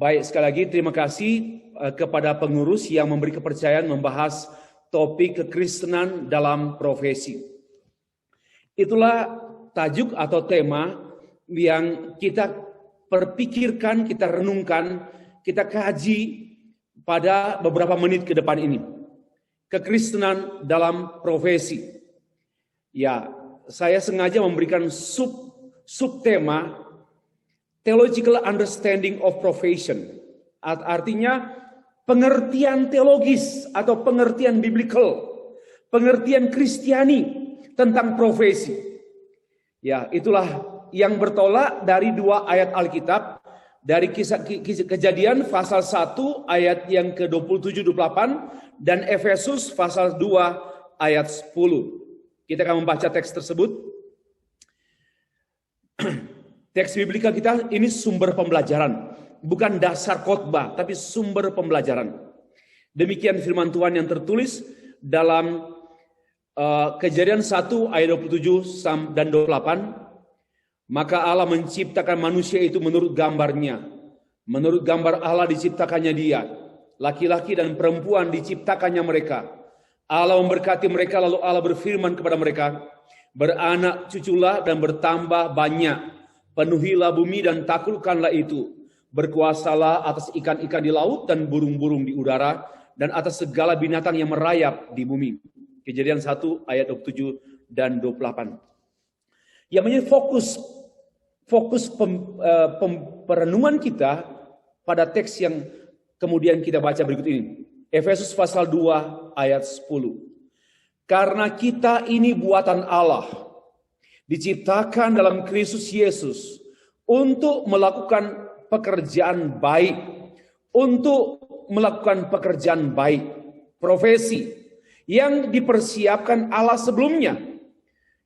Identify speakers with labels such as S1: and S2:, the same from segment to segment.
S1: Baik, sekali lagi terima kasih kepada pengurus yang memberi kepercayaan membahas topik kekristenan dalam profesi. Itulah tajuk atau tema yang kita perpikirkan, kita renungkan, kita kaji pada beberapa menit ke depan ini. Kekristenan dalam profesi. Ya, saya sengaja memberikan subtema Theological Understanding of Profession. Artinya pengertian teologis atau pengertian biblical, pengertian Kristiani tentang profesi. Ya, itulah yang bertolak dari dua ayat Alkitab, dari kisah Kejadian pasal 1 ayat yang ke-27-28 dan Efesus pasal 2 ayat 10. Kita akan membaca teks tersebut. Teks biblika kita ini sumber pembelajaran, bukan dasar khotbah, tapi sumber pembelajaran. Demikian firman Tuhan yang tertulis dalam Kejadian 1 ayat 27 dan 28. Maka Allah menciptakan manusia itu menurut gambarnya. Menurut gambar Allah diciptakannya dia. Laki-laki dan perempuan diciptakannya mereka. Allah memberkati mereka, lalu Allah berfirman kepada mereka, beranak cuculah dan bertambah banyak. Penuhilah bumi dan taklukkanlah itu. Berkuasalah atas ikan-ikan di laut dan burung-burung di udara dan atas segala binatang yang merayap di bumi. Kejadian 1 ayat 27 dan 28. Yang menjadi fokus perenungan kita pada teks yang kemudian kita baca berikut ini. Efesus pasal 2 ayat 10. Karena kita ini buatan Allah, diciptakan dalam Kristus Yesus untuk melakukan pekerjaan baik, profesi yang dipersiapkan Allah sebelumnya.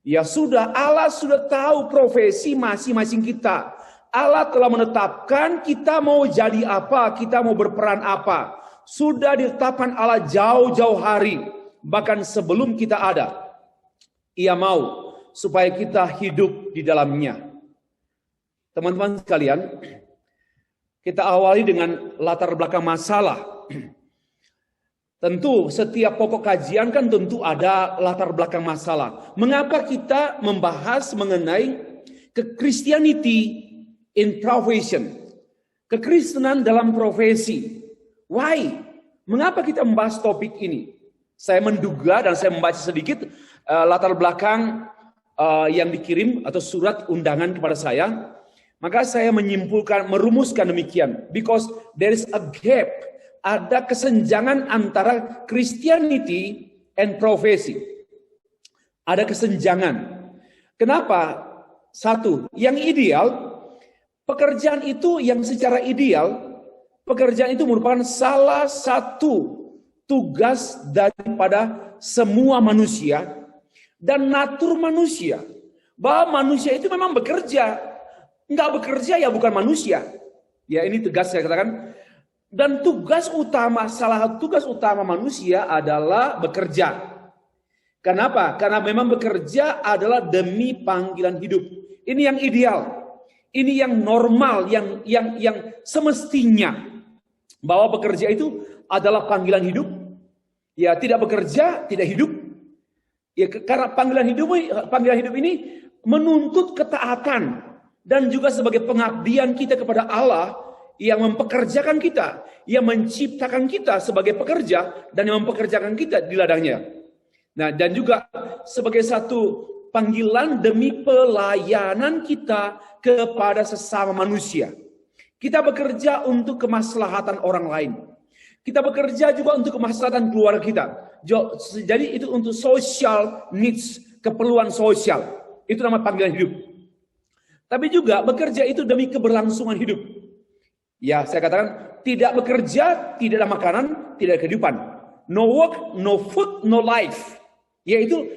S1: Ya sudah, Allah sudah tahu profesi masing-masing kita. Allah telah menetapkan kita mau jadi apa, kita mau berperan apa. Sudah ditetapkan Allah jauh-jauh hari, bahkan sebelum kita ada. Ia mau supaya kita hidup di dalamnya. Teman-teman sekalian, kita awali dengan latar belakang masalah. Tentu setiap pokok kajian kan tentu ada latar belakang masalah. Mengapa kita membahas mengenai Christianity in profession? Kekristenan dalam profesi. Why? Mengapa kita membahas topik ini? Saya menduga dan saya membaca sedikit latar belakang yang dikirim atau surat undangan kepada saya, maka saya merumuskan demikian. Because there is a gap, ada kesenjangan antara Christianity and profesi. Ada kesenjangan. Kenapa? Satu, yang ideal, pekerjaan itu yang secara ideal, pekerjaan itu merupakan salah satu tugas daripada semua manusia, dan natur manusia, bahwa manusia itu memang bekerja. Enggak bekerja ya bukan manusia. Ya ini tegas saya katakan. Dan salah satu tugas utama manusia adalah bekerja. Kenapa? Karena memang bekerja adalah demi panggilan hidup. Ini yang ideal. Ini yang normal, yang semestinya. Bahwa bekerja itu adalah panggilan hidup. Ya tidak bekerja, tidak hidup. Ya, karena panggilan hidup ini menuntut ketaatan dan juga sebagai pengabdian kita kepada Allah yang mempekerjakan kita, yang menciptakan kita sebagai pekerja dan yang mempekerjakan kita di ladangnya. Nah, dan juga sebagai satu panggilan demi pelayanan kita kepada sesama manusia. Kita bekerja untuk kemaslahatan orang lain. Kita bekerja juga untuk kemaslahatan keluarga kita. Jadi itu untuk social needs, keperluan sosial. Itu nama panggilan hidup. Tapi juga bekerja itu demi keberlangsungan hidup. Ya, saya katakan tidak bekerja, tidak ada makanan, tidak ada kehidupan. No work, no food, no life. Yaitu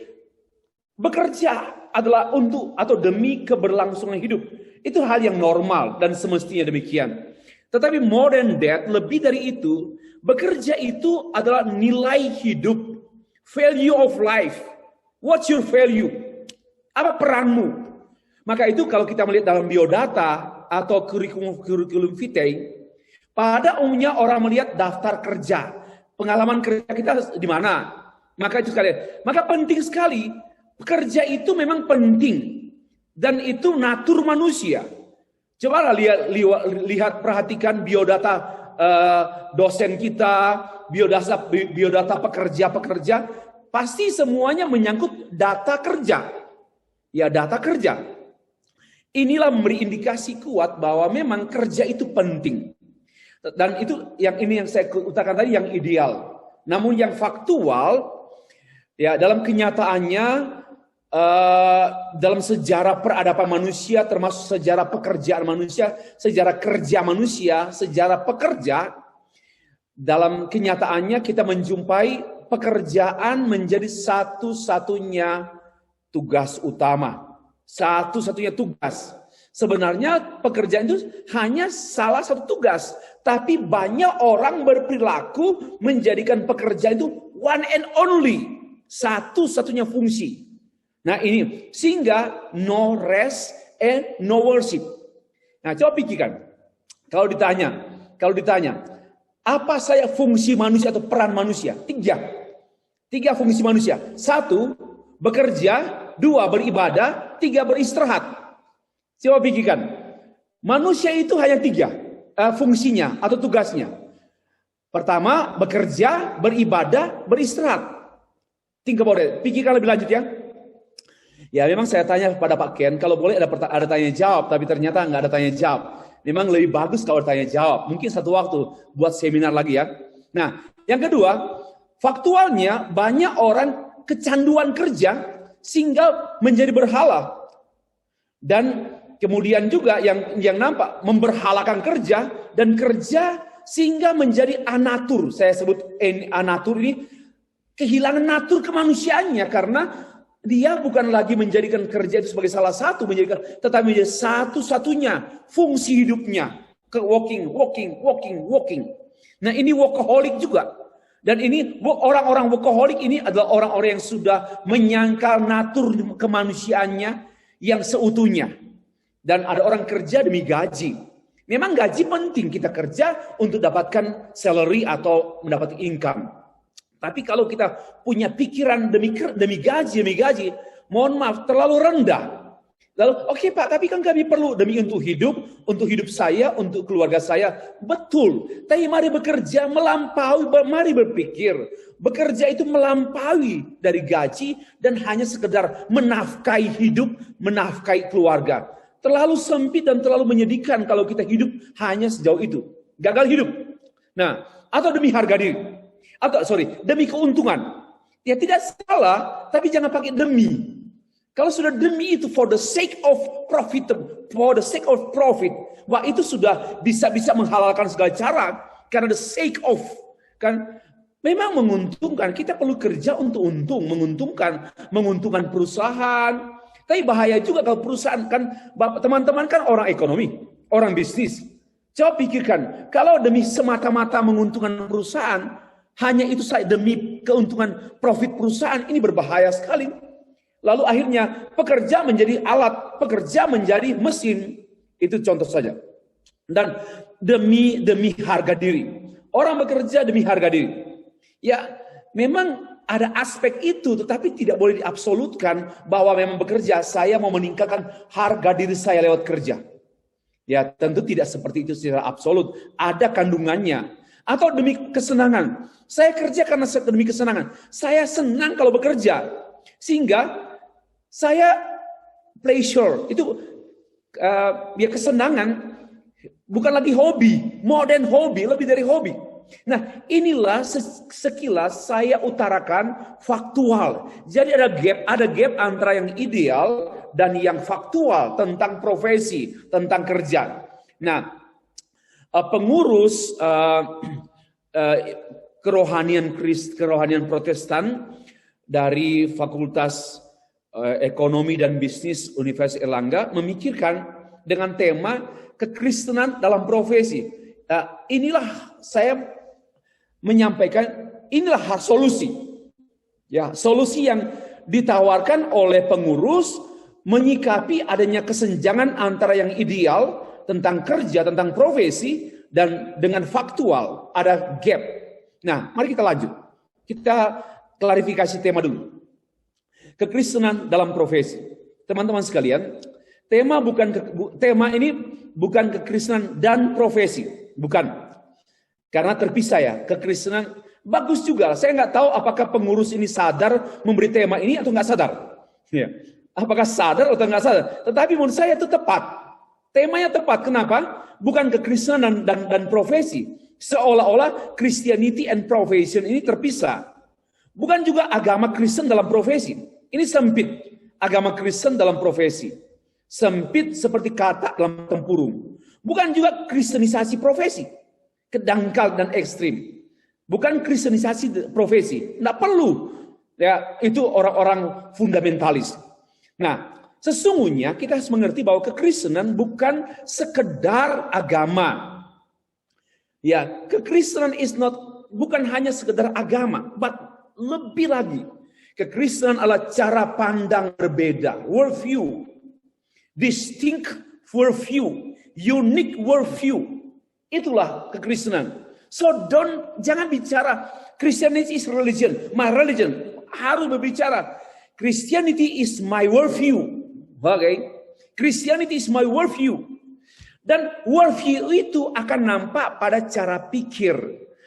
S1: bekerja adalah untuk atau demi keberlangsungan hidup. Itu hal yang normal dan semestinya demikian. Tetapi more than that, lebih dari itu, bekerja itu adalah nilai hidup, value of life. What's your value? Apa peranmu? Maka itu kalau kita melihat dalam biodata atau curriculum vitae, Pada umumnya orang melihat daftar kerja, pengalaman kerja kita di mana. Maka itu sekali. Maka penting sekali, kerja itu memang penting. Dan itu natur manusia. Coba lihat perhatikan biodata dosen kita, biodata pekerja-pekerja, pasti semuanya menyangkut data kerja. Ya, data kerja. Inilah memberi indikasi kuat bahwa memang kerja itu penting. Dan itu yang saya utarakan tadi yang ideal. Namun yang faktual, ya dalam kenyataannya, dalam sejarah peradaban manusia, termasuk sejarah pekerjaan manusia, sejarah kerja manusia, sejarah pekerja, dalam kenyataannya kita menjumpai pekerjaan menjadi satu-satunya tugas utama. Satu-satunya tugas. Sebenarnya pekerjaan itu hanya salah satu tugas. Tapi banyak orang berperilaku menjadikan pekerjaan itu one and only. Satu-satunya fungsi. Nah ini, sehingga no rest and no worship. Nah coba pikirkan. Kalau ditanya, apa saya fungsi manusia atau peran manusia? Tiga fungsi manusia. 1, bekerja. 2, beribadah. 3, beristirahat. Coba pikirkan. Manusia itu hanya 3 fungsinya atau tugasnya. Pertama, bekerja, beribadah, beristirahat. Pikirkan lebih lanjut ya. Ya memang saya tanya kepada Pak Ken, kalau boleh ada tanya jawab, tapi ternyata nggak ada tanya jawab. Memang lebih bagus kalau tanya jawab. Mungkin satu waktu buat seminar lagi ya. Nah, yang kedua, faktualnya banyak orang kecanduan kerja sehingga menjadi berhala. Dan kemudian juga yang nampak memberhalakan kerja dan kerja sehingga menjadi anatur. Saya sebut anatur ini kehilangan natur kemanusiaannya karena dia bukan lagi menjadikan kerja itu sebagai salah satu, tetapi menjadi satu-satunya fungsi hidupnya. Walking. Nah ini workaholic juga. Dan ini orang-orang workaholic ini adalah orang-orang yang sudah menyangkal natur kemanusiaannya yang seutuhnya. Dan ada orang kerja demi gaji. Memang gaji penting, kita kerja untuk dapatkan salary atau mendapat income. Tapi kalau kita punya pikiran demi gaji, mohon maaf, terlalu rendah. Lalu, oke Pak, tapi kan kami perlu untuk hidup saya, untuk keluarga saya. Betul, tapi mari bekerja melampaui, mari berpikir. Bekerja itu melampaui dari gaji dan hanya sekedar menafkahi hidup, menafkahi keluarga. Terlalu sempit dan terlalu menyedihkan kalau kita hidup hanya sejauh itu. Gagal hidup. Nah, atau demi harga diri. Demi keuntungan. Ya tidak salah, tapi jangan pakai demi. Kalau sudah demi itu for the sake of profit, wah itu sudah bisa menghalalkan segala cara karena the sake of kan memang menguntungkan. Kita perlu kerja untuk menguntungkan perusahaan. Tapi bahaya juga kalau perusahaan kan teman-teman kan orang ekonomi, orang bisnis. Coba pikirkan, kalau demi semata-mata menguntungkan perusahaan, hanya itu saja demi keuntungan profit perusahaan, ini berbahaya sekali. Lalu akhirnya pekerja menjadi alat, pekerja menjadi mesin. Itu contoh saja. Dan demi harga diri. Orang bekerja demi harga diri. Ya, memang ada aspek itu, tetapi tidak boleh diabsolutkan bahwa memang bekerja, saya mau meningkatkan harga diri saya lewat kerja. Ya, tentu tidak seperti itu secara absolut. Ada kandungannya. Atau demi kesenangan. Saya kerja karena demi kesenangan. Saya senang kalau bekerja. Sehingga saya pleasure. Itu ya kesenangan. Bukan lagi hobi. More than hobi. Lebih dari hobi. Nah inilah sekilas saya utarakan faktual. Jadi ada gap antara yang ideal dan yang faktual tentang profesi, tentang kerja. Nah pengurus kerohanian Protestan dari Fakultas Ekonomi dan Bisnis Universitas Erlangga memikirkan dengan tema kekristenan dalam profesi. Inilah saya menyampaikan, inilah solusi. Ya, solusi yang ditawarkan oleh pengurus menyikapi adanya kesenjangan antara yang ideal tentang kerja, tentang profesi dan dengan faktual ada gap. Nah, mari kita lanjut. Kita klarifikasi tema dulu. Kekristenan dalam profesi. Teman-teman sekalian, tema ini bukan kekristenan dan profesi, bukan. Karena terpisah ya, kekristenan bagus juga. Saya nggak tahu apakah pengurus ini sadar memberi tema ini atau nggak sadar. Ya. Apakah sadar atau nggak sadar? Tetapi menurut saya itu tepat. Temanya tepat. Kenapa? Bukan kekristenan dan profesi. Seolah-olah Christianity and profession ini terpisah. Bukan juga agama Kristen dalam profesi. Ini sempit. Agama Kristen dalam profesi. Sempit seperti kata dalam tempurung. Bukan juga kristenisasi profesi. Kedangkal dan ekstrim. Bukan kristenisasi profesi. Tidak perlu. Ya, itu orang-orang fundamentalis. Nah, sesungguhnya kita harus mengerti bahwa kekristenan bukan sekedar agama. Ya, kekristenan bukan hanya sekedar agama, but lebih lagi. Kekristenan adalah cara pandang berbeda, worldview, distinct worldview, unique worldview. Itulah kekristenan. So jangan bicara Christianity is religion, my religion. Harus berbicara Christianity is my worldview. Okay? Christianity is my worldview. Dan worldview itu akan nampak pada cara pikir.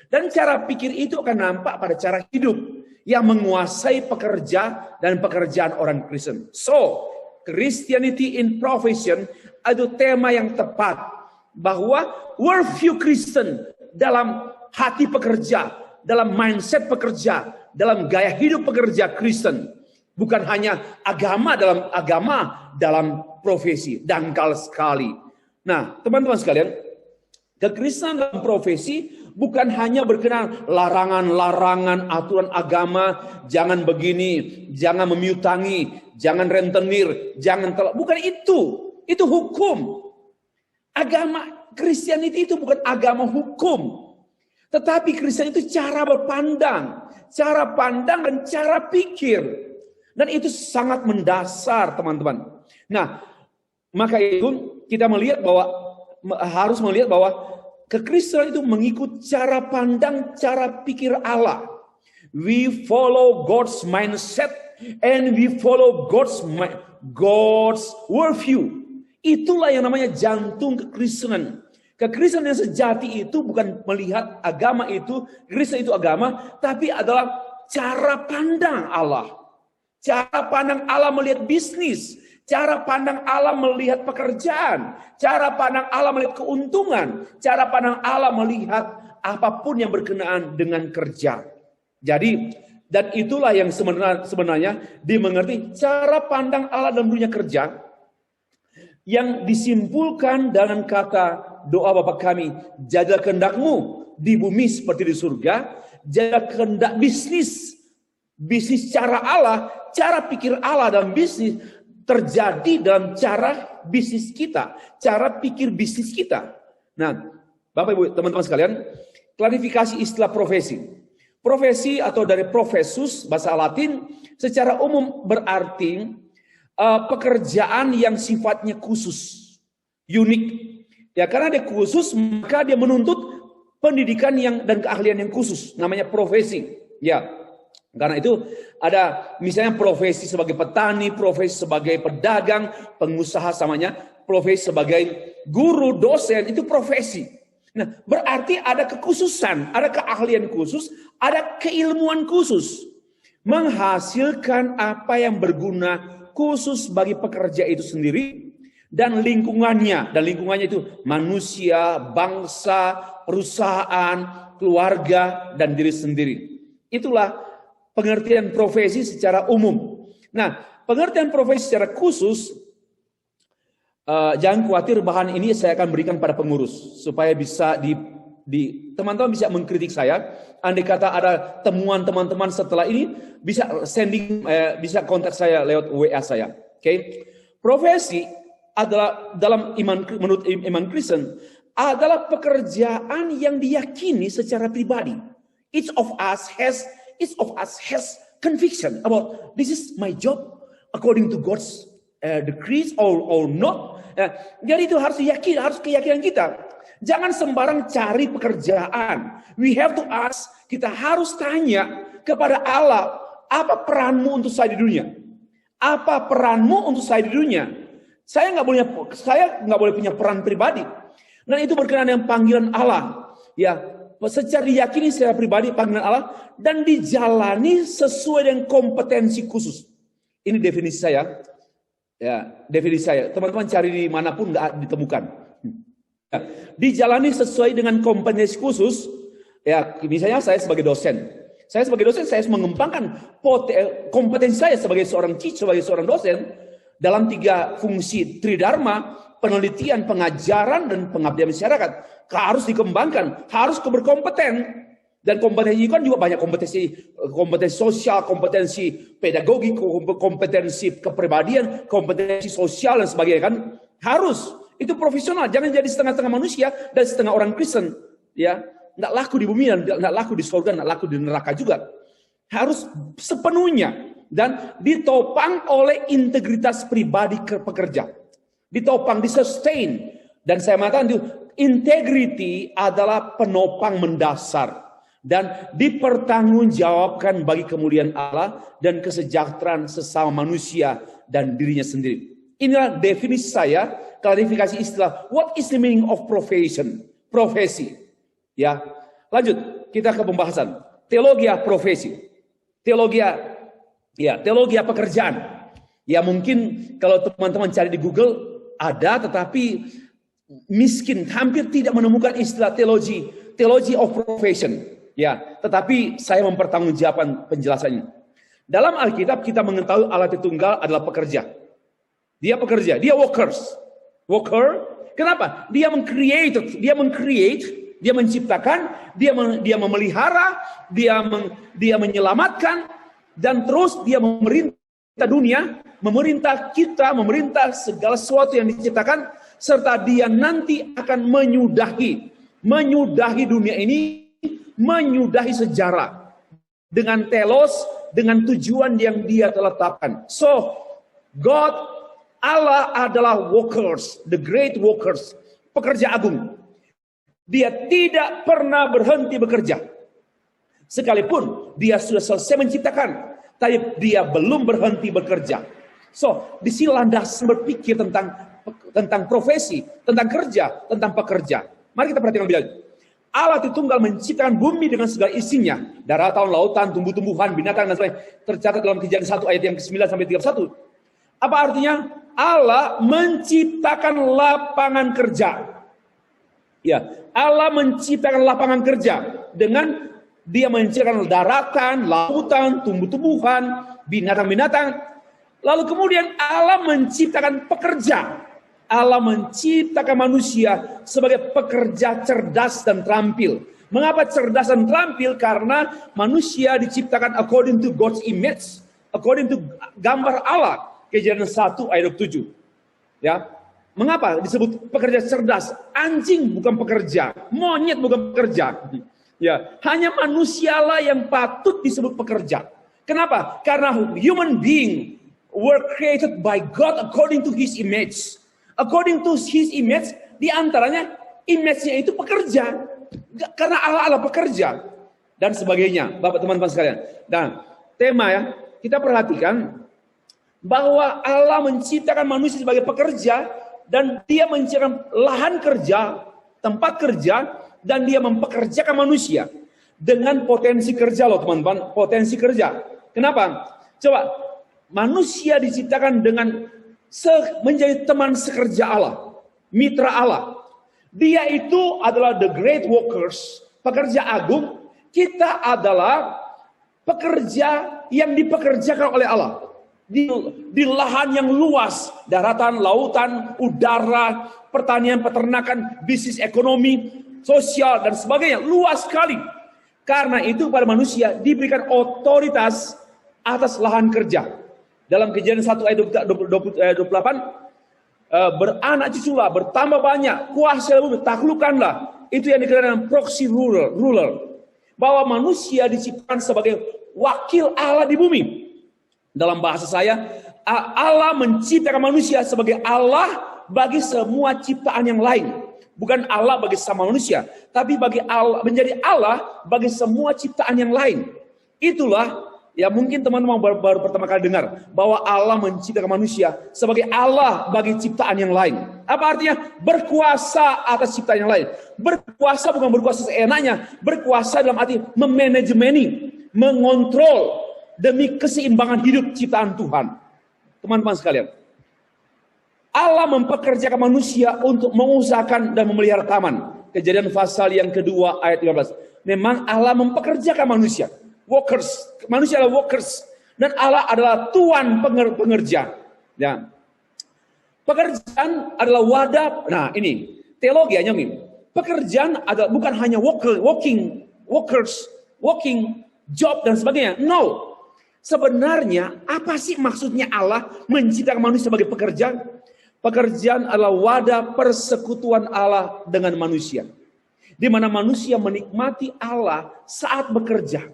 S1: Dan cara pikir itu akan nampak pada cara hidup yang menguasai pekerja dan pekerjaan orang Kristen. So, Christianity in profession itu tema yang tepat. Bahwa worldview Kristen dalam hati pekerja, dalam mindset pekerja, dalam gaya hidup pekerja Kristen. Bukan hanya agama dalam profesi, dangkal sekali. Nah, teman-teman sekalian, kekristenan dalam profesi bukan hanya berkenaan larangan-larangan aturan agama, jangan begini, jangan memiutangi, jangan rentenir, jangan telah. Bukan itu hukum. Agama Christianity itu bukan agama hukum. Tetapi Kristen itu cara berpandang, cara pandang dan cara pikir. Dan itu sangat mendasar, teman-teman. Nah, maka itu kita harus melihat bahwa kekristenan itu mengikut cara pandang, cara pikir Allah. We follow God's mindset and we follow God's worldview. Itulah yang namanya jantung kekristenan. Kekristenan yang sejati itu bukan melihat agama itu, Kristen itu agama, tapi adalah cara pandang Allah. Cara pandang Allah melihat bisnis. Cara pandang Allah melihat pekerjaan. Cara pandang Allah melihat keuntungan. Cara pandang Allah melihat apapun yang berkenaan dengan kerja. Jadi, dan itulah yang sebenarnya dimengerti cara pandang Allah dalam dunia kerja. Yang disimpulkan dengan kata doa Bapa kami. Jadilah kehendakmu di bumi seperti di surga. Jadilah kehendak bisnis. Bisnis cara Allah, cara pikir Allah dalam bisnis terjadi dalam cara bisnis kita, cara pikir bisnis kita. Nah, Bapak Ibu, teman-teman sekalian, klarifikasi istilah profesi. Profesi atau dari professus, bahasa Latin, secara umum berarti pekerjaan yang sifatnya khusus, unik. Ya, karena dia khusus, maka dia menuntut pendidikan dan keahlian yang khusus, namanya profesi. Ya. Karena itu ada misalnya profesi sebagai petani, profesi sebagai pedagang, pengusaha samanya, profesi sebagai guru, dosen, itu profesi. Nah, berarti ada kekhususan, ada keahlian khusus, ada keilmuan khusus. Menghasilkan apa yang berguna khusus bagi pekerja itu sendiri dan lingkungannya. Dan lingkungannya itu manusia, bangsa, perusahaan, keluarga, dan diri sendiri. Itulah pengertian profesi secara umum. Nah, pengertian profesi secara khusus, jangan khawatir, bahan ini saya akan berikan pada pengurus supaya bisa teman-teman bisa mengkritik saya. Andai kata ada temuan teman-teman setelah ini, bisa bisa kontak saya lewat WA saya. Oke? Profesi adalah menurut iman Kristen adalah pekerjaan yang diyakini secara pribadi. Each of us has conviction about this is my job according to God's decrease or not. Jadi itu harus keyakinan kita. Jangan sembarang cari pekerjaan. We have to ask, kita harus tanya kepada Allah, apa peranmu untuk saya di dunia? Apa peranmu untuk saya di dunia? Saya nggak boleh punya peran pribadi. Dan itu berkenaan dengan panggilan Allah. Ya, secara diyakini secara pribadi panggilan Allah dan dijalani sesuai dengan kompetensi khusus. Ini definisi saya. Ya, definisi saya. Teman-teman cari di manapun nggak ditemukan. Ya, dijalani sesuai dengan kompetensi khusus. Ya, misalnya saya sebagai dosen. Saya harus mengembangkan kompetensi saya sebagai seorang teacher, sebagai seorang dosen dalam 3 fungsi tridharma, penelitian, pengajaran, dan pengabdian masyarakat. Harus dikembangkan, harus berkompeten. Dan kompetensi kan juga banyak kompetensi sosial, kompetensi pedagogi, kompetensi kepribadian, kompetensi sosial dan sebagainya kan. Harus, itu profesional, jangan jadi setengah-setengah manusia dan setengah orang Kristen. Ya. Nggak laku di bumi, dan nggak laku di surga, nggak laku di neraka juga. Harus sepenuhnya dan ditopang oleh integritas pribadi pekerja. Ditopang, disustain. Dan saya mengatakan integrity adalah penopang mendasar dan dipertanggungjawabkan bagi kemuliaan Allah dan kesejahteraan sesama manusia dan dirinya sendiri. Inilah definisi saya, klarifikasi istilah what is the meaning of profession, profesi. Ya, lanjut kita ke pembahasan teologi profesi, teologi pekerjaan. Ya mungkin kalau teman-teman cari di Google ada, tetapi miskin hampir tidak menemukan istilah teologi of profession. Ya, tetapi saya mempertanggungjawabkan penjelasannya. Dalam Alkitab kita mengetahui Allah Tritunggal adalah pekerja. Dia pekerja, dia worker. Kenapa? Dia dia menciptakan, dia memelihara, dia menyelamatkan, dan terus dia memerintah dunia, memerintah kita, memerintah segala sesuatu yang diciptakan, serta dia nanti akan menyudahi dunia ini, menyudahi sejarah dengan telos, dengan tujuan yang dia telah tetapkan. So, Allah adalah workers, the great workers, pekerja agung. Dia tidak pernah berhenti bekerja. Sekalipun dia sudah selesai menciptakan, tapi dia belum berhenti bekerja. So, di sini landasan berpikir tentang profesi, tentang kerja, tentang pekerja. Mari kita perhatikan lebih lanjut. Allah Tritunggal menciptakan bumi dengan segala isinya, daratan, lautan, tumbuh-tumbuhan, binatang dan sebagainya. Tercatat dalam Kejadian 1 ayat yang ke-9 sampai 31. Apa artinya? Allah menciptakan lapangan kerja. Ya, Allah menciptakan lapangan kerja dengan dia menciptakan daratan, lautan, tumbuh-tumbuhan, binatang-binatang. Lalu kemudian Allah menciptakan pekerja. Allah menciptakan manusia sebagai pekerja cerdas dan terampil. Mengapa cerdas dan terampil? Karena manusia diciptakan according to God's image, according to gambar Allah. Kejadian 1 ayat 7. Ya. Mengapa disebut pekerja cerdas? Anjing bukan pekerja, monyet bukan pekerja. Ya, hanya manusialah yang patut disebut pekerja. Kenapa? Karena human being were created by God according to His image. According to His image, di antaranya image-nya itu pekerja. Karena Allah adalah pekerja dan sebagainya, Bapak teman-teman sekalian. Dan tema ya, kita perhatikan bahwa Allah menciptakan manusia sebagai pekerja dan dia menciptakan lahan kerja, tempat kerja, dan dia mempekerjakan manusia dengan potensi kerja loh teman-teman, potensi kerja. Kenapa? Coba, manusia diciptakan dengan menjadi teman sekerja Allah, mitra Allah. Dia itu adalah the great workers, pekerja agung. Kita adalah pekerja yang dipekerjakan oleh Allah. Di lahan yang luas, daratan, lautan, udara, pertanian, peternakan, bisnis ekonomi, sosial, dan sebagainya. Luas sekali. Karena itu pada manusia diberikan otoritas atas lahan kerja. Dalam Kejadian 1 ayat 28, beranak cuculah, bertambah banyak, kuasai bumi, taklukkanlah. Itu yang dikenal dengan proxy ruler. Bahwa manusia diciptakan sebagai wakil Allah di bumi. Dalam bahasa saya, Allah menciptakan manusia sebagai Allah bagi semua ciptaan yang lain. Bukan Allah bagi sama manusia, tapi bagi Allah, menjadi Allah bagi semua ciptaan yang lain. Itulah, ya mungkin teman-teman baru pertama kali dengar, bahwa Allah menciptakan manusia sebagai Allah bagi ciptaan yang lain. Apa artinya? Berkuasa atas ciptaan yang lain. Berkuasa bukan berkuasa seenaknya, berkuasa dalam arti memanajemeni, mengontrol demi keseimbangan hidup ciptaan Tuhan. Teman-teman sekalian, Allah mempekerjakan manusia untuk mengusahakan dan memelihara taman. Kejadian pasal yang kedua ayat 15. Memang Allah mempekerjakan manusia. Workers. Manusia adalah workers. Dan Allah adalah Tuhan pengerja. Ya. Pekerjaan adalah wadah. Nah ini. Teologi hanya ini. Pekerjaan adalah bukan hanya working job dan sebagainya. No. Sebenarnya apa sih maksudnya Allah menciptakan manusia sebagai pekerja? Pekerjaan adalah wadah persekutuan Allah dengan manusia. Di mana manusia menikmati Allah saat bekerja.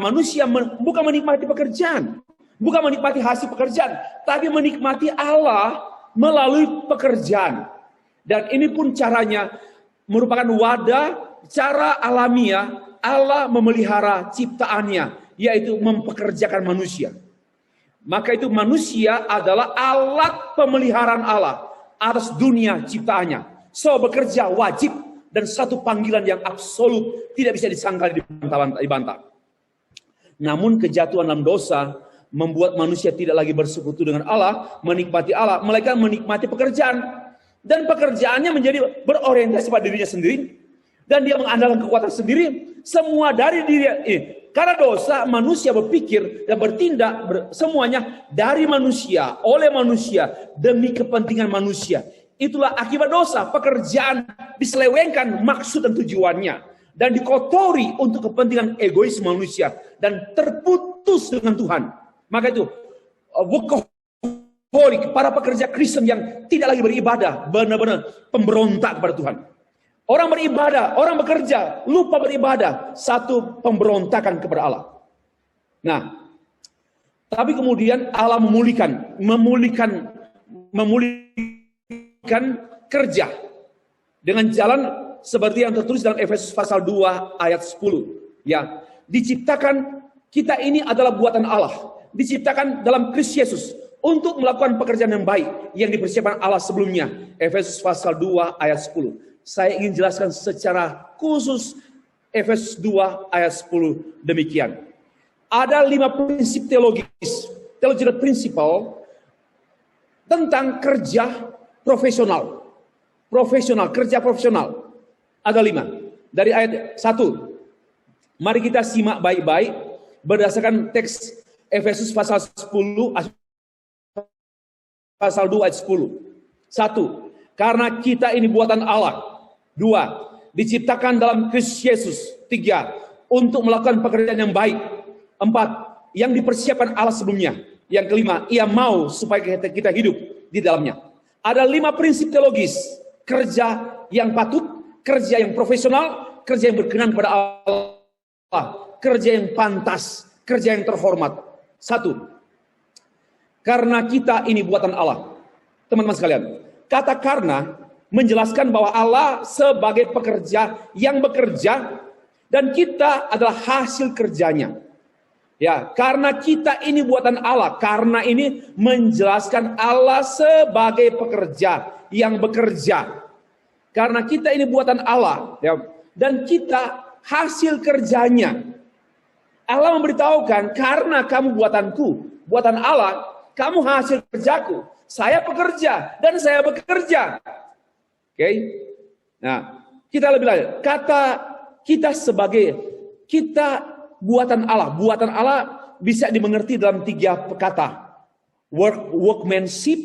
S1: Manusia bukan menikmati pekerjaan. Bukan menikmati hasil pekerjaan. Tapi menikmati Allah melalui pekerjaan. Dan ini pun caranya merupakan wadah, cara alamiah Allah memelihara ciptaannya. Yaitu mempekerjakan manusia. Maka itu manusia adalah alat pemeliharaan Allah atas dunia ciptaannya. So bekerja wajib dan satu panggilan yang absolut tidak bisa disangkal dibantah. Namun kejatuhan dalam dosa membuat manusia tidak lagi bersekutu dengan Allah, menikmati Allah, melainkan menikmati pekerjaan. Dan pekerjaannya menjadi berorientasi pada dirinya sendiri. Dan dia mengandalkan kekuatan sendiri. Semua dari diri karena dosa, manusia berpikir dan bertindak semuanya dari manusia, oleh manusia, demi kepentingan manusia. Itulah akibat dosa, pekerjaan diselewengkan maksud dan tujuannya. Dan dikotori untuk kepentingan egois manusia. Dan terputus dengan Tuhan. Maka itu, workaholic, para pekerja Kristen yang tidak lagi beribadah, benar-benar pemberontak kepada Tuhan. Orang beribadah, orang bekerja, lupa beribadah. Satu pemberontakan kepada Allah. Nah, tapi kemudian Allah memulihkan kerja. Dengan jalan seperti yang tertulis dalam Efesus pasal 2 ayat 10. Ya, diciptakan, kita ini adalah buatan Allah. Diciptakan dalam Kristus Yesus. Untuk melakukan pekerjaan yang baik. Yang dipersiapkan Allah sebelumnya. Efesus pasal 2 ayat 10. Saya ingin jelaskan secara khusus Efesus 2 ayat 10 demikian. Ada 5 prinsip teologis, theological principle tentang kerja profesional. Kerja profesional. Ada 5. Dari ayat 1. Mari kita simak baik-baik berdasarkan teks Efesus pasal 10 pasal 2 ayat 10. 1. Karena kita ini buatan Allah. 2. Diciptakan dalam Kristus Yesus. 3. Untuk melakukan pekerjaan yang baik. 4. Yang dipersiapkan Allah sebelumnya. Yang kelima, Ia mau supaya kita hidup di dalamnya. Ada 5 prinsip teologis. Kerja yang patut, kerja yang profesional, kerja yang berkenan kepada Allah, kerja yang pantas, kerja yang terhormat. 1. Karena kita ini buatan Allah. Teman-teman sekalian, kata karena menjelaskan bahwa Allah sebagai pekerja yang bekerja dan kita adalah hasil kerjanya. Ya, karena kita ini buatan Allah. Karena ini menjelaskan Allah sebagai pekerja yang bekerja. Karena kita ini buatan Allah, ya, dan kita hasil kerjanya. Allah memberitahukan, karena kamu buatanku, buatan Allah, kamu hasil kerjaku. Saya pekerja dan saya bekerja. Oke, nah kita lebih lanjut. Kata kita sebagai kita buatan Allah. Buatan Allah bisa dimengerti dalam 3 kata. Workmanship,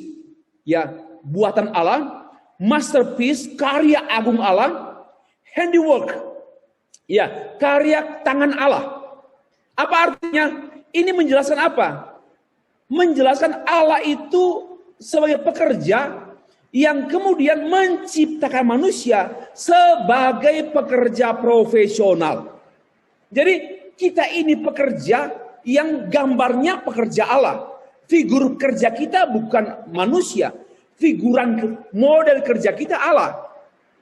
S1: ya buatan Allah. Masterpiece, karya agung Allah. Handiwork, ya karya tangan Allah. Apa artinya? Ini menjelaskan apa? Menjelaskan Allah itu sebagai pekerja yang kemudian menciptakan manusia sebagai pekerja profesional. Jadi kita ini pekerja yang gambarnya pekerja Allah. figur kerja kita bukan manusia. Model kerja kita Allah.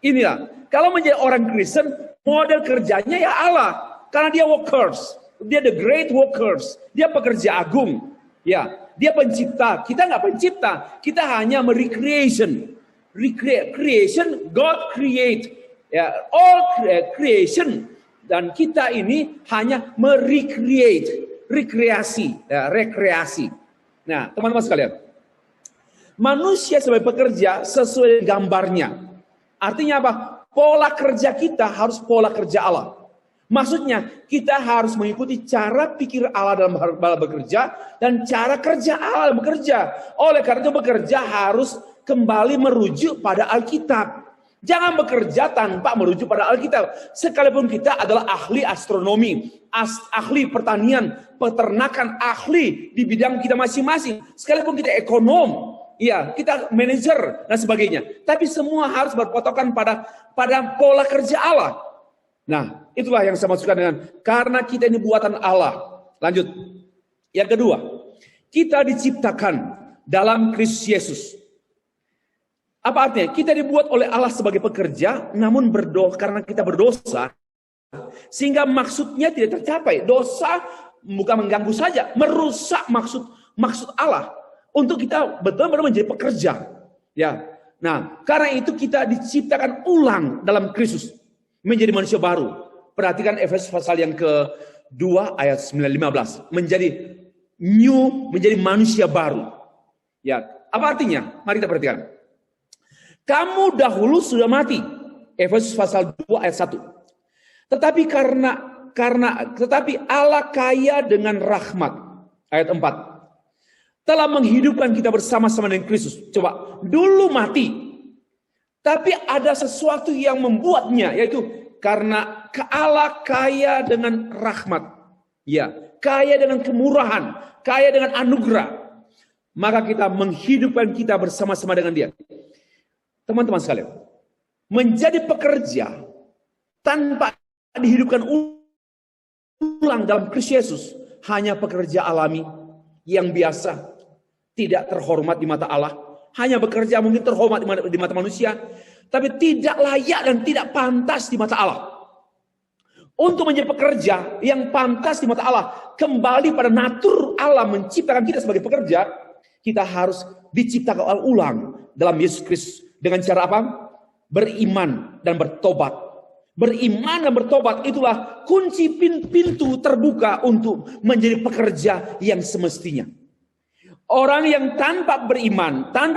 S1: Inilah, kalau menjadi orang Kristen, model kerjanya ya Allah. Karena dia workers. Dia the great workers. Dia pekerja agung. Ya, dia pencipta. Kita nggak pencipta. Kita hanya merecreation. Creation, God create. Ya, all creation. Dan kita ini hanya merecreate. Rekreasi. Ya, rekreasi. Nah, teman-teman sekalian. Manusia sebagai pekerja sesuai gambarnya. Artinya apa? Pola kerja kita harus pola kerja Allah. Maksudnya, kita harus mengikuti cara pikir Allah dalam bekerja dan cara kerja Allah dalam bekerja. Oleh karena itu bekerja harus kembali merujuk pada Alkitab. Jangan bekerja tanpa merujuk pada Alkitab. Sekalipun kita adalah ahli astronomi, ahli pertanian, peternakan, ahli di bidang kita masing-masing. Sekalipun kita ekonom, ya, kita manajer dan sebagainya. Tapi semua harus berpatokan pada pola kerja Allah. Nah, itulah yang saya maksudkan dengan karena kita ini buatan Allah. Lanjut. Yang kedua, kita diciptakan dalam Kristus Yesus. Apa artinya? Kita dibuat oleh Allah sebagai pekerja, namun karena kita berdosa, sehingga maksudnya tidak tercapai. Dosa bukan mengganggu saja, merusak maksud Allah untuk kita betul-betul menjadi pekerja. Ya. Nah, karena itu kita diciptakan ulang dalam Kristus. Menjadi manusia baru. Perhatikan Efesus pasal yang ke-2 ayat 9-15. Menjadi manusia baru. Ya, apa artinya? Mari kita perhatikan. Kamu dahulu sudah mati. Efesus pasal 2 ayat 1. Tetapi Allah kaya dengan rahmat. Ayat 4. Telah menghidupkan kita bersama-sama dengan Kristus. Coba, dulu mati. Tapi ada sesuatu yang membuatnya, yaitu karena Allah kaya dengan rahmat. Ya, kaya dengan kemurahan, kaya dengan anugerah. Maka kita menghidupkan kita bersama-sama dengan Dia. Teman-teman sekalian, menjadi pekerja tanpa dihidupkan ulang dalam Kristus Yesus hanya pekerja alami yang biasa, tidak terhormat di mata Allah. Hanya bekerja mungkin terhormat di mata manusia, tapi tidak layak dan tidak pantas di mata Allah. Untuk menjadi pekerja yang pantas di mata Allah, kembali pada natur Allah menciptakan kita sebagai pekerja, kita harus diciptakan ulang dalam Yesus Kristus. Dengan cara apa? Beriman dan bertobat. Beriman dan bertobat itulah kunci pintu terbuka untuk menjadi pekerja yang semestinya. Orang yang tanpa beriman dan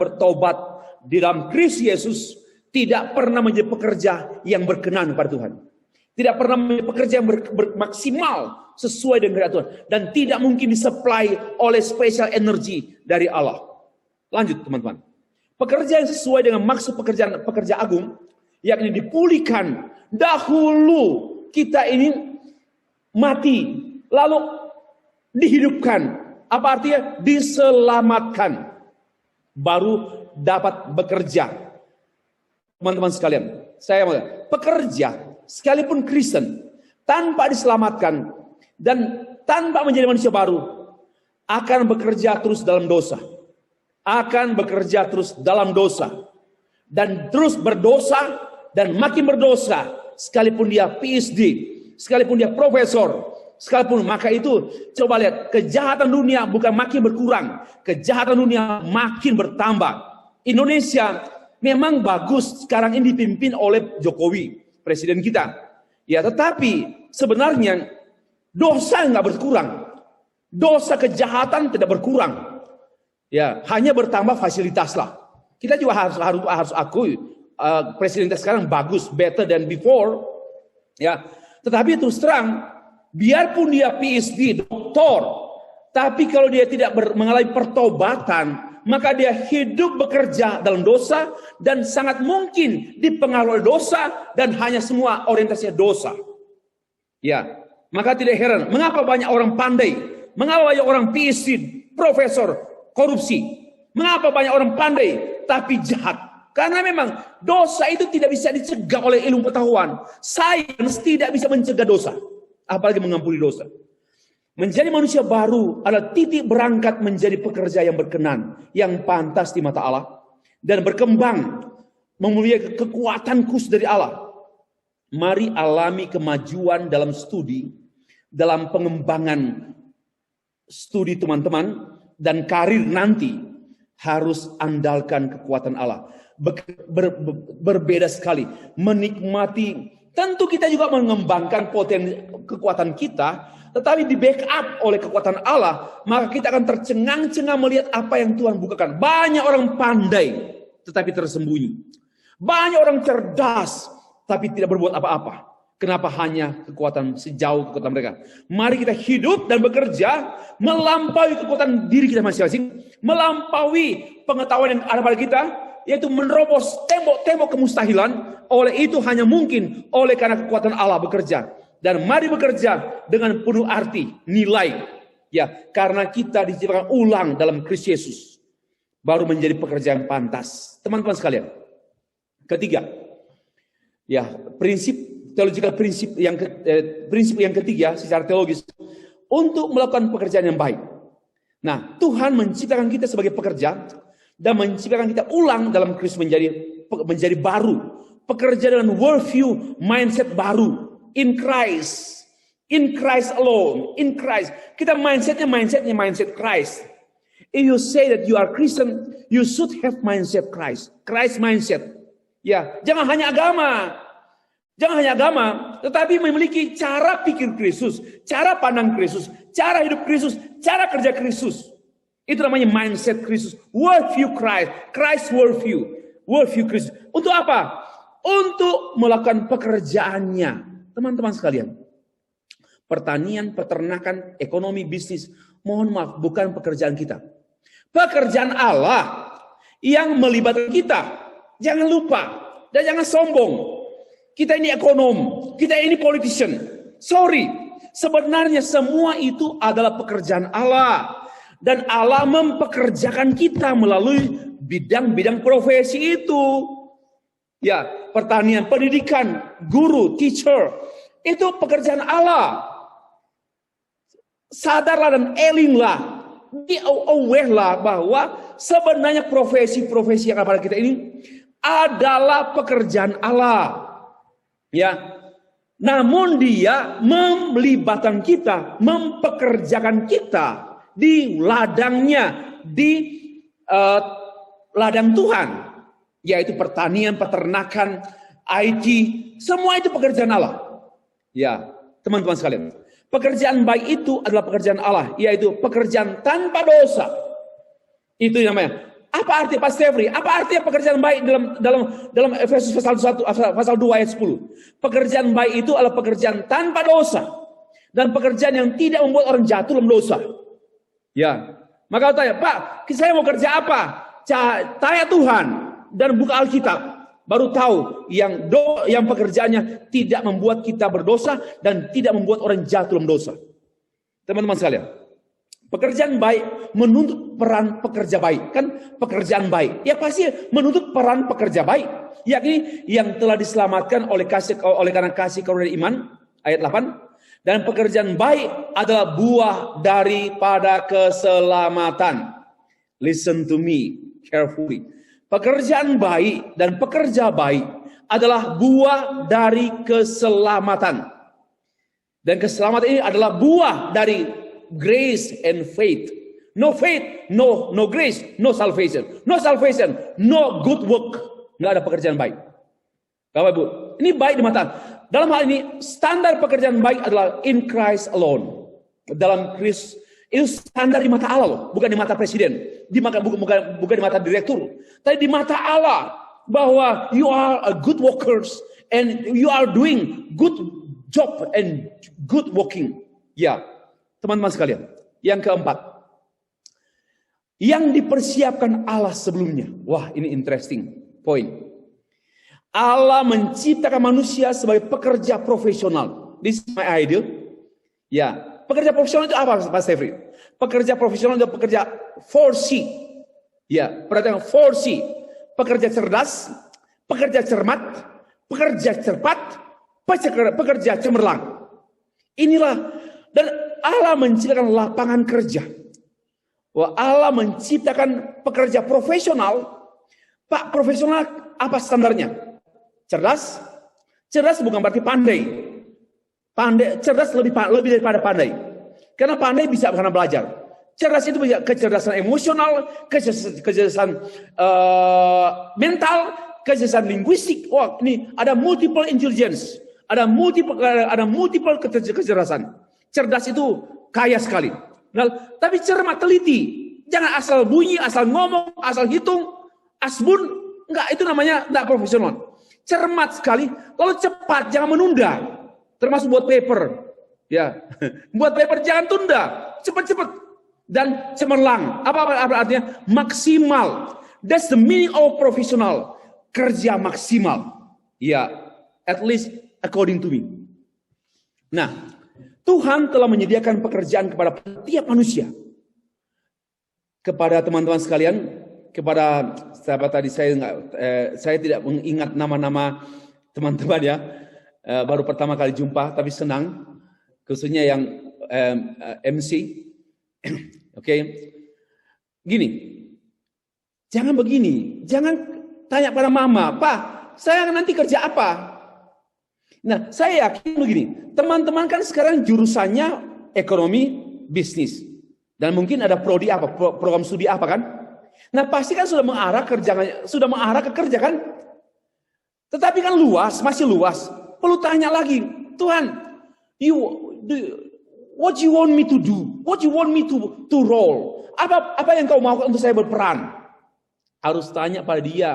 S1: bertobat di dalam Kristus Yesus tidak pernah menjadi pekerja yang berkenan pada Tuhan. Tidak pernah menjadi pekerja yang bermaksimal sesuai dengan kehendak Tuhan. Dan tidak mungkin disuplai oleh special energy dari Allah. Lanjut teman-teman. Pekerja yang sesuai dengan maksud pekerja agung, yakni dipulihkan. Dahulu kita ini mati, lalu dihidupkan. Apa artinya? Diselamatkan. Baru dapat bekerja. Teman-teman sekalian, saya pekerja sekalipun Kristen tanpa diselamatkan dan tanpa menjadi manusia baru akan bekerja terus dalam dosa. Akan bekerja terus dalam dosa. Dan terus berdosa dan makin berdosa sekalipun dia PhD, sekalipun dia profesor, sekalipun. Maka itu coba lihat, kejahatan dunia bukan makin berkurang, kejahatan dunia makin bertambah. Indonesia memang bagus sekarang ini dipimpin oleh Jokowi, presiden kita. Ya, tetapi sebenarnya dosa nggak berkurang, dosa kejahatan tidak berkurang. Ya, hanya bertambah fasilitas lah. Kita juga harus akui presiden kita sekarang bagus, better than before. Ya, tetapi terus terang, biarpun dia PhD, doktor, tapi kalau dia tidak mengalami pertobatan, maka dia hidup bekerja dalam dosa dan sangat mungkin dipengaruhi dosa dan hanya semua orientasinya dosa. Ya, maka tidak heran mengapa banyak orang pandai, mengapa banyak orang PhD, profesor korupsi, mengapa banyak orang pandai tapi jahat. Karena memang dosa itu tidak bisa dicegah oleh ilmu pengetahuan. Sains tidak bisa mencegah dosa, apalagi mengampuni dosa. Menjadi manusia baru adalah titik berangkat menjadi pekerja yang berkenan, yang pantas di mata Allah, dan berkembang memiliki kekuatan khusus dari Allah. Mari alami kemajuan dalam studi, dalam pengembangan studi teman-teman, dan karir nanti harus andalkan kekuatan Allah. Berbeda sekali, menikmati. Tentu kita juga mengembangkan kekuatan kita, tetapi di backup oleh kekuatan Allah, maka kita akan tercengang-cengang melihat apa yang Tuhan bukakan. Banyak orang pandai, tetapi tersembunyi. Banyak orang cerdas, tapi tidak berbuat apa-apa. Kenapa? Hanya kekuatan sejauh kekuatan mereka. Mari kita hidup dan bekerja melampaui kekuatan diri kita masing-masing, melampaui pengetahuan yang ada pada kita, yaitu menerobos tembok-tembok kemustahilan. Oleh itu hanya mungkin oleh karena kekuatan Allah bekerja. Dan mari bekerja dengan penuh arti, nilai. Ya, karena kita diciptakan ulang dalam Kristus Yesus, baru menjadi pekerja yang pantas. Teman-teman sekalian. Ketiga, ya, prinsip yang ketiga secara teologis untuk melakukan pekerjaan yang baik. Nah, Tuhan menciptakan kita sebagai pekerja dan menciptakan kita ulang dalam Kristus menjadi baru. Pekerja dengan worldview, mindset baru. In Christ alone, in Christ. Kita mindset Christ. If you say that you are Christian, you should have mindset Christ mindset. Ya, jangan hanya agama, tetapi memiliki cara pikir Kristus, cara pandang Kristus, cara hidup Kristus, cara kerja Kristus. Itu namanya mindset Kristus, worldview Christ worldview Kristus. Untuk apa? Untuk melakukan pekerjaannya, teman-teman sekalian. Pertanian, peternakan, ekonomi, bisnis, mohon maaf, bukan pekerjaan kita. Pekerjaan Allah yang melibatkan kita. Jangan lupa dan jangan sombong. Kita ini ekonom, kita ini politician. Sorry, sebenarnya semua itu adalah pekerjaan Allah. Dan Allah mempekerjakan kita melalui bidang-bidang profesi itu. Ya, pertanian, pendidikan, guru, teacher. Itu pekerjaan Allah. Sadarlah dan elinglah. Be aware lah bahwa sebenarnya profesi-profesi yang ada pada kita ini adalah pekerjaan Allah. Ya, namun dia melibatkan kita, mempekerjakan kita di ladangnya, di ladang Tuhan, yaitu pertanian, peternakan, IT, semua itu pekerjaan Allah. Ya, teman-teman sekalian, pekerjaan baik itu adalah pekerjaan Allah, yaitu pekerjaan tanpa dosa. Itu namanya. Apa arti Pak Stefri? Apa artinya pekerjaan baik dalam Efesus pasal 1 pasal 2 ayat 10? Pekerjaan baik itu adalah pekerjaan tanpa dosa dan pekerjaan yang tidak membuat orang jatuh dalam dosa. Ya. Maka tanya, "Pak, saya mau kerja apa?" Tanya Tuhan dan buka Alkitab. Baru tahu yang pekerjaannya tidak membuat kita berdosa dan tidak membuat orang jatuh dalam dosa. Teman-teman sekalian, pekerjaan baik menuntut peran pekerja baik. Kan pekerjaan baik, ya pasti menuntut peran pekerja baik. Yakni yang telah diselamatkan oleh karena kasih karunia iman. Ayat 8. Dan pekerjaan baik adalah buah daripada keselamatan. Listen to me carefully. Pekerjaan baik dan pekerja baik adalah buah dari keselamatan. Dan keselamatan ini adalah buah dari grace and faith. No faith, no grace, no salvation. No salvation, no good work. Nggak ada pekerjaan baik. Bapak Ibu, ini baik di mata. Dalam hal ini, standar pekerjaan baik adalah in Christ alone. Dalam Kristus. Itu standar di mata Allah loh, bukan di mata presiden, bukan di mata direktur, tapi di mata Allah bahwa you are a good workers and you are doing good job and good working. Ya, teman-teman sekalian. Yang keempat, yang dipersiapkan Allah sebelumnya. Wah, ini interesting point. Allah menciptakan manusia sebagai pekerja profesional. This is my ideal. Ya. Pekerja profesional itu apa, Pak Stefri? Pekerja profesional itu pekerja 4C. Ya, perhatikan 4C. Pekerja cerdas, pekerja cermat, pekerja cepat, pekerja cemerlang. Inilah, dan Allah menciptakan lapangan kerja. Wah, Allah menciptakan pekerja profesional. Pak, profesional apa standarnya? Cerdas? Cerdas bukan berarti pandai. Cerdas lebih daripada pandai. Karena pandai bisa karena belajar. Cerdas itu bisa kecerdasan emosional, kecerdasan mental, kecerdasan linguistik. Wah, ini ada multiple intelligence, ada multiple kecerdasan. Cerdas itu kaya sekali. Nah, tapi cermat, teliti. Jangan asal bunyi, asal ngomong, asal hitung, asbun. Enggak, itu namanya enggak profesional. Cermat sekali, lalu cepat, jangan menunda. Termasuk buat paper. Ya, buat paper jangan tunda, cepat-cepat. Dan cemerlang. Apa artinya? Maksimal. That's the meaning of professional. Kerja maksimal. Ya, at least according to me. Nah, Tuhan telah menyediakan pekerjaan kepada setiap manusia. Kepada teman-teman sekalian, kepada sahabat tadi saya tidak mengingat nama-nama teman-teman ya. Baru pertama kali jumpa, tapi senang. Khususnya yang MC. Oke. Gini. Jangan begini. Jangan tanya pada mama, "Pak, saya nanti kerja apa?" Nah, saya yakin begini, teman-teman kan sekarang jurusannya ekonomi, bisnis. Dan mungkin ada prodi apa, program studi apa kan? Nah, pasti kan sudah mengarah ke kerja kan? Tetapi kan luas, masih luas. Perlu tanya lagi, Tuhan, what you want me to do? What you want me to roll? Apa yang kau mau untuk saya berperan? Harus tanya pada dia.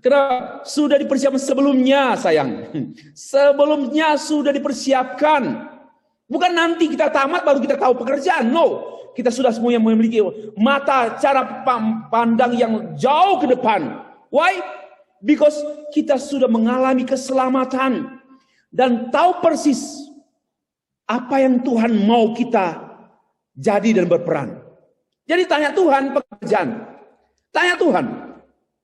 S1: Karena sudah dipersiapkan sebelumnya, sayang. Sebelumnya sudah dipersiapkan. Bukan nanti kita tamat baru kita tahu pekerjaan. No. Kita sudah semuanya memiliki mata cara pandang yang jauh ke depan. Why? Because kita sudah mengalami keselamatan. Dan tahu persis apa yang Tuhan mau kita jadi dan berperan. Jadi tanya Tuhan pekerjaan. Tanya Tuhan.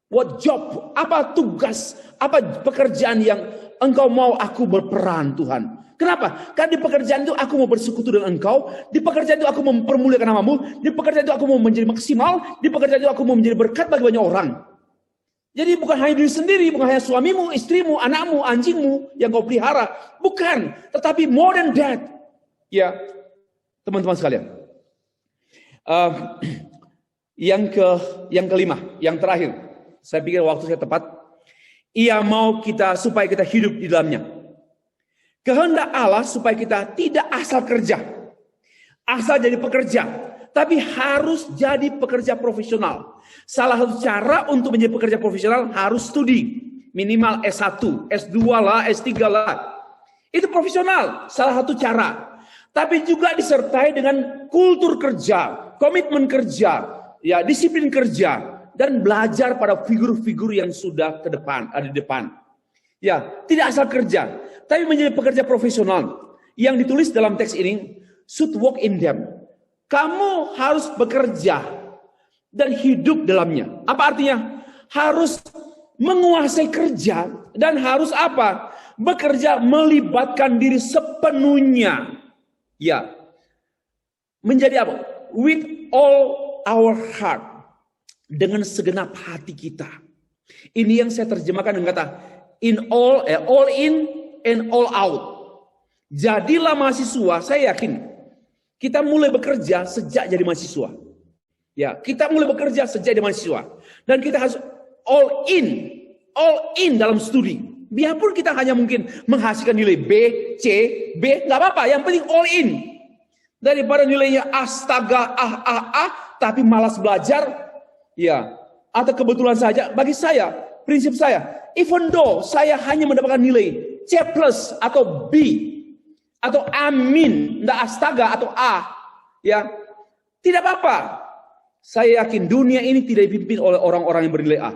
S1: What job, apa tugas, apa pekerjaan yang engkau mau aku berperan Tuhan. Kenapa? Karena di pekerjaan itu aku mau bersekutu dengan engkau. Di pekerjaan itu aku mau mempermuliakan namamu. Di pekerjaan itu aku mau menjadi maksimal. Di pekerjaan itu aku mau menjadi berkat bagi banyak orang. Jadi bukan hanya diri sendiri, bukan hanya suamimu, istrimu, anakmu, anjingmu yang kau pelihara. Bukan, tetapi more than that. Ya, teman-teman sekalian. Yang kelima, yang terakhir. Saya pikir waktu saya tepat. Ia mau kita supaya kita hidup di dalamnya. Kehendak Allah supaya kita tidak asal kerja. Asal jadi pekerja. Tapi harus jadi pekerja profesional. Salah satu cara untuk menjadi pekerja profesional harus studi. Minimal S1, S2 lah, S3 lah. Itu profesional. Salah satu cara. Tapi juga disertai dengan kultur kerja. Komitmen kerja. Ya, disiplin kerja. Dan belajar pada figur-figur yang sudah ada di depan. Ya, tidak asal kerja, tapi menjadi pekerja profesional. Yang ditulis dalam teks ini, should walk in them. Kamu harus bekerja dan hidup dalamnya. Apa artinya? Harus menguasai kerja dan harus apa? Bekerja melibatkan diri sepenuhnya. Ya, menjadi apa? With all our heart. Dengan segenap hati kita. Ini yang saya terjemahkan dengan kata all in and all out. Jadilah mahasiswa, saya yakin kita mulai bekerja sejak jadi mahasiswa. Ya, kita mulai bekerja sejak jadi mahasiswa. Dan kita harus all in dalam studi. Biarpun kita hanya mungkin menghasilkan nilai B, C, B, nggak apa-apa. Yang penting all in. Daripada nilainya astaga, tapi malas belajar. Ya, atau kebetulan saja bagi saya, prinsip saya, even though saya hanya mendapatkan nilai C+ atau B atau amin, enggak astaga atau A, ya, tidak apa-apa. Saya yakin dunia ini tidak dipimpin oleh orang-orang yang bernilai A.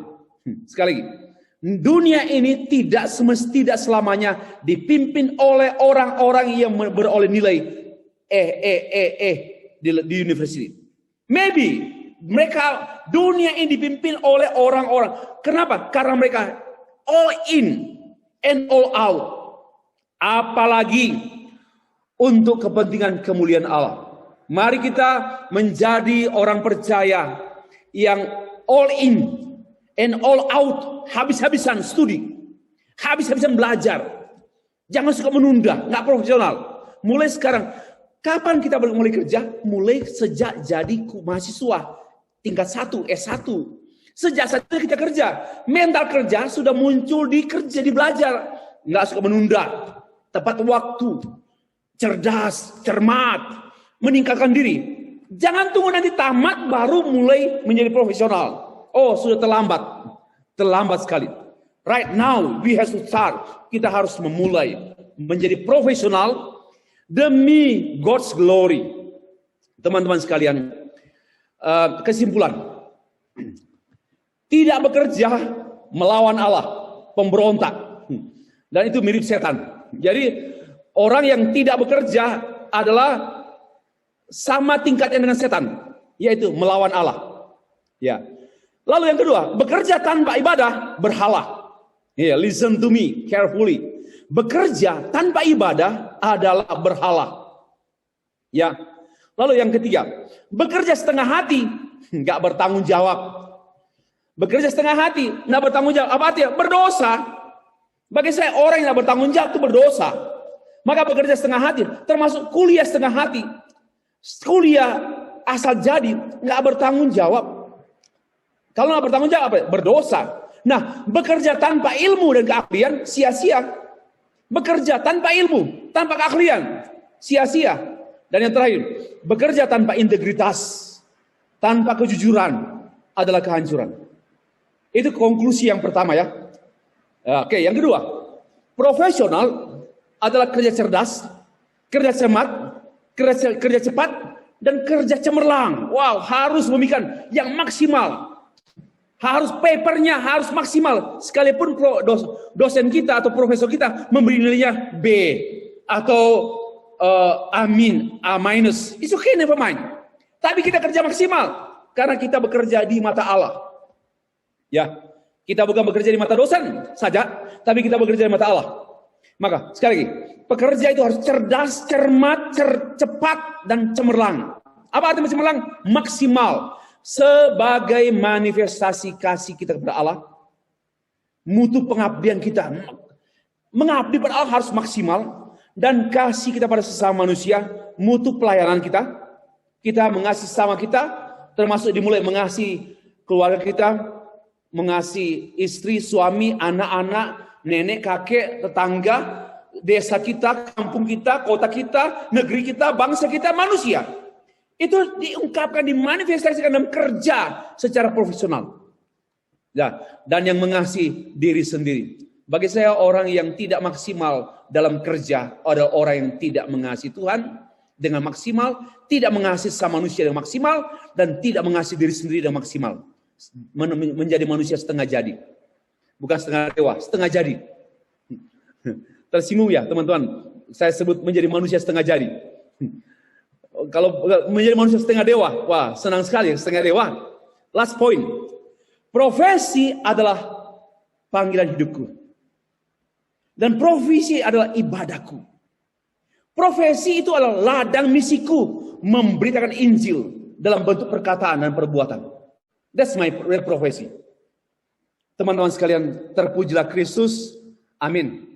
S1: Sekali lagi, dunia ini tidak selamanya dipimpin oleh orang-orang yang beroleh nilai di university. Maybe dunia ini dipimpin oleh orang-orang. Kenapa? Karena mereka all in and all out. Apalagi untuk kepentingan kemuliaan Allah. Mari kita menjadi orang percaya yang all in and all out, habis-habisan studi, habis-habisan belajar. Jangan suka menunda, nggak profesional. Mulai sekarang, kapan kita mulai kerja? Mulai sejak jadi mahasiswa tingkat 1, S1. Sejak saat kita kerja, mental kerja sudah muncul di kerja, di belajar. Nggak suka menunda, tepat waktu, cerdas, cermat, meningkatkan diri. Jangan tunggu nanti tamat baru mulai menjadi profesional. Oh, sudah terlambat. Terlambat sekali. Right now, we have to start. Kita harus memulai menjadi profesional demi God's glory. Teman-teman sekalian, kesimpulan. Tidak bekerja melawan Allah, pemberontak. Dan itu mirip setan. Jadi, orang yang tidak bekerja adalah sama tingkatnya dengan setan, yaitu melawan Allah. Ya. Lalu yang kedua, bekerja tanpa ibadah, berhala. Yeah, listen to me carefully. Bekerja tanpa ibadah adalah berhala. Ya. Lalu yang ketiga, bekerja setengah hati, nggak bertanggung jawab. Bekerja setengah hati, nggak bertanggung jawab. Apa artinya? Berdosa. Bagi saya, orang yang nggak bertanggung jawab itu berdosa. Maka bekerja setengah hati, termasuk kuliah setengah hati. Kuliah asal jadi, nggak bertanggung jawab. Kalau nggak bertanggung jawab, apa? Berdosa. Nah, bekerja tanpa ilmu dan keahlian, sia-sia. Bekerja tanpa ilmu, tanpa keahlian, sia-sia. Dan yang terakhir, bekerja tanpa integritas, tanpa kejujuran, adalah kehancuran. Itu konklusi yang pertama ya. Oke, yang kedua, profesional adalah kerja cerdas, kerja cermat, kerja cepat, dan kerja cemerlang. Wow, harus memikirkan yang maksimal. Harus papernya harus maksimal. Sekalipun dosen kita atau profesor kita memberi nilainya B atau A-, A-. It's okay, never mind. Tapi kita kerja maksimal karena kita bekerja di mata Allah. Ya, kita bukan bekerja di mata dosen saja, tapi kita bekerja di mata Allah. Maka sekali lagi, pekerja itu harus cerdas, cermat, cepat, dan cemerlang. Apa artinya cemerlang? Maksimal. Sebagai manifestasi kasih kita kepada Allah, mutu pengabdian kita, mengabdi pada Allah harus maksimal, dan kasih kita pada sesama manusia, mutu pelayanan kita, kita mengasihi sesama kita, termasuk dimulai mengasihi keluarga kita, mengasihi istri, suami, anak-anak, nenek, kakek, tetangga, desa kita, kampung kita, kota kita, negeri kita, bangsa kita, manusia. Itu diungkapkan, dimanifestasikan dalam kerja secara profesional. Ya, dan yang mengasihi diri sendiri. Bagi saya, orang yang tidak maksimal dalam kerja adalah orang yang tidak mengasihi Tuhan dengan maksimal, tidak mengasihi sama manusia dengan maksimal, dan tidak mengasihi diri sendiri dengan maksimal. Menjadi manusia setengah jadi. Bukan setengah dewa, setengah jadi. Tersinggung ya teman-teman, saya sebut menjadi manusia setengah jadi. Kalau menjadi manusia setengah dewa, wah senang sekali setengah dewa. Last point, profesi adalah panggilan hidupku. Dan profesi adalah ibadahku. Profesi itu adalah ladang misiku, memberitakan Injil dalam bentuk perkataan dan perbuatan. That's my real profesi. Teman-teman sekalian, terpujilah Kristus. Amin.